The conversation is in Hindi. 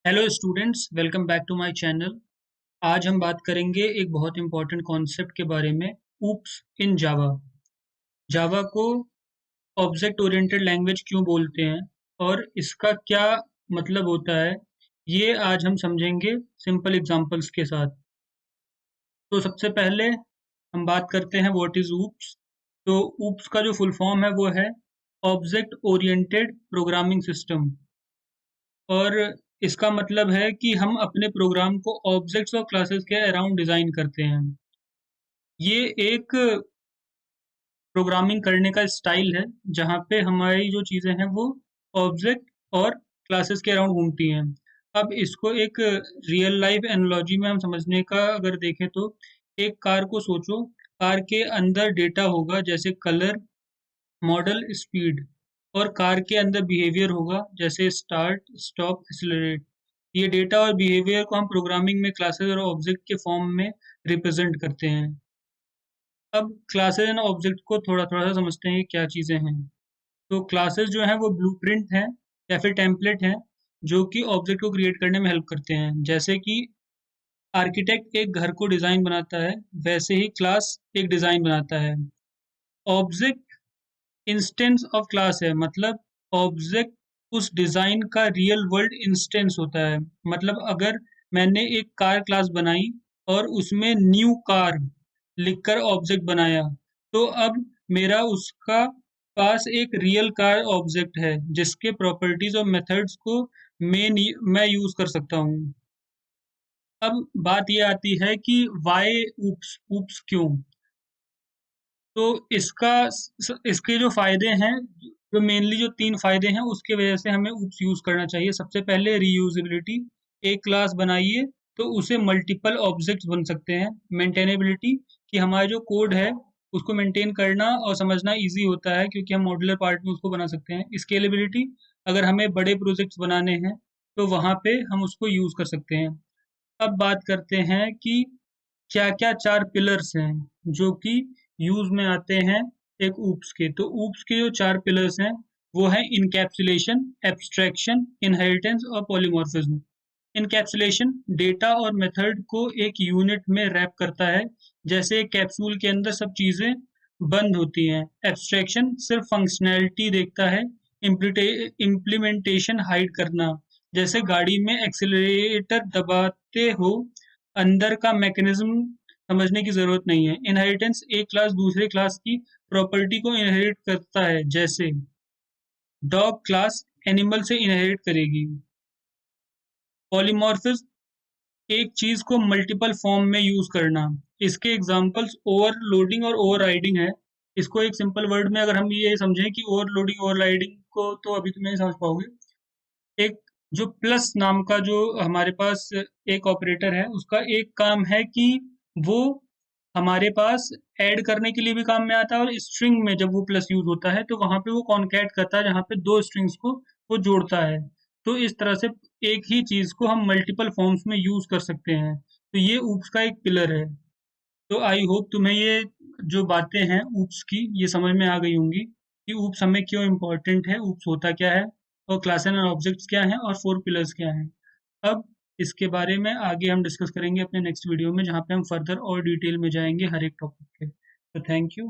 Hello students, welcome back to my channel. आज हम बात करेंगे एक बहुत इंपॉर्टेंट कॉन्सेप्ट के बारे में, ऊप्स इन जावा। जावा को ऑब्जेक्ट ओरिएंटेड लैंग्वेज क्यों बोलते हैं और इसका क्या मतलब होता है, ये आज हम समझेंगे सिंपल एग्जांपल्स के साथ। तो सबसे पहले हम बात करते हैं व्हाट इज ऊप्स। तो ऊप्स का जो फुल फॉर्म है वो है ऑब्जेक्ट ओरिएंटेड प्रोग्रामिंग सिस्टम। और इसका मतलब है कि हम अपने प्रोग्राम को ऑब्जेक्ट्स और क्लासेस के अराउंड डिज़ाइन करते हैं। ये एक प्रोग्रामिंग करने का स्टाइल है जहाँ पे हमारी जो चीज़ें हैं वो ऑब्जेक्ट और क्लासेस के अराउंड घूमती हैं। अब इसको एक रियल लाइफ एनालॉजी में हम समझने का अगर देखें तो एक कार को सोचो। कार के अंदर डेटा होगा जैसे कलर, मॉडल, स्पीड, और कार के अंदर बिहेवियर होगा जैसे स्टार्ट, स्टॉप, एक्सेलरेट। ये डेटा और बिहेवियर को हम प्रोग्रामिंग में क्लासेस और ऑब्जेक्ट के फॉर्म में रिप्रेजेंट करते हैं। अब क्लासेस एंड ऑब्जेक्ट को थोड़ा थोड़ा सा समझते हैं कि क्या चीज़ें हैं। तो क्लासेस जो हैं वो ब्लूप्रिंट हैं या फिर टेम्पलेट हैं जो कि ऑब्जेक्ट को क्रिएट करने में हेल्प करते हैं। जैसे कि आर्किटेक्ट एक घर को डिज़ाइन बनाता है, वैसे ही क्लास एक डिज़ाइन बनाता है। ऑब्जेक्ट इंस्टेंस ऑफ क्लास है, मतलब ऑब्जेक्ट उस डिजाइन का रियल वर्ल्ड इंस्टेंस होता है। मतलब अगर मैंने एक कार क्लास बनाई और उसमें न्यू कार लिखकर ऑब्जेक्ट बनाया, तो अब मेरा उसका पास एक रियल कार ऑब्जेक्ट है जिसके प्रॉपर्टीज और मेथड्स को मैं यूज कर सकता हूँ। अब बात ये आती है कि वाई ऊप्स ऊप्स क्यों। तो इसके जो फ़ायदे हैं, जो मेनली जो 3 फ़ायदे हैं, उसकी वजह से हमें ऊप्स यूज़ करना चाहिए। सबसे पहले रीयूज़ेबिलिटी, एक क्लास बनाइए तो उसे मल्टीपल ऑब्जेक्ट्स बन सकते हैं। मेंटेनेबिलिटी, कि हमारा जो कोड है उसको मेंटेन करना और समझना ईज़ी होता है क्योंकि हम मॉड्यूलर पार्ट में उसको बना सकते हैं। स्केलेबिलिटी, अगर हमें बड़े प्रोजेक्ट्स बनाने हैं तो वहाँ पे हम उसको यूज़ कर सकते हैं। अब बात करते हैं कि क्या-क्या 4 पिलर्स हैं जो कि यूज़ में आते हैं एक ऊप्स के। तो ऊप्स के जो 4 पिलर्स हैं वो हैं इनकैप्सुलेशन, एब्स्ट्रैक्शन, इनहेरिटेंस और पॉलीमॉर्फिज्म। इनकैप्सुलेशन डेटा और मेथड को एक यूनिट में रैप करता है, जैसे एक कैप्सूल के अंदर सब चीज़ें बंद होती हैं। एब्स्ट्रैक्शन सिर्फ फंक्शनैलिटी देखता है, इम्प्लीमेंटेशन हाइड करना, जैसे गाड़ी में एक्सेलरेटर दबाते हो, अंदर का मैकेनिज्म समझने की ज़रूरत नहीं है। इनहेरिटेंस, एक क्लास दूसरे क्लास की प्रॉपर्टी को इनहेरिट करता है, जैसे डॉग क्लास एनिमल से इनहेरिट करेगी। पॉलीमॉर्फिज्म, एक चीज़ को मल्टीपल फॉर्म में यूज़ करना। इसके एग्ज़ाम्पल्स ओवरलोडिंग और ओवरराइडिंग है। इसको एक सिंपल वर्ड में अगर हम ये समझें कि ओवरलोडिंग, ओवरराइडिंग को तो अभी तुम नहीं समझ पाओगे। एक जो प्लस नाम का जो हमारे पास एक ऑपरेटर है, उसका एक काम है कि वो हमारे पास ऐड करने के लिए भी काम में आता है, और स्ट्रिंग में जब वो प्लस यूज होता है तो वहां पे वो कॉन्कैट करता है जहाँ पे दो स्ट्रिंग्स को वो जोड़ता है। तो इस तरह से एक ही चीज को हम मल्टीपल फॉर्म्स में यूज कर सकते हैं। तो ये ऊप्स का एक पिलर है। तो आई होप तुम्हें ये जो बातें हैं ऊप्स की, ये समझ में आ गई होंगी कि ऊप्स हमें क्यों इम्पोर्टेंट है, ऊप्स होता क्या है, और क्लास एंड ऑब्जेक्ट्स क्या हैं, और 4 पिलर्स क्या हैं। अब इसके बारे में आगे हम डिस्कस करेंगे अपने नेक्स्ट वीडियो में, जहाँ पे हम फर्दर और डिटेल में जाएंगे हर एक टॉपिक पे। तो थैंक यू।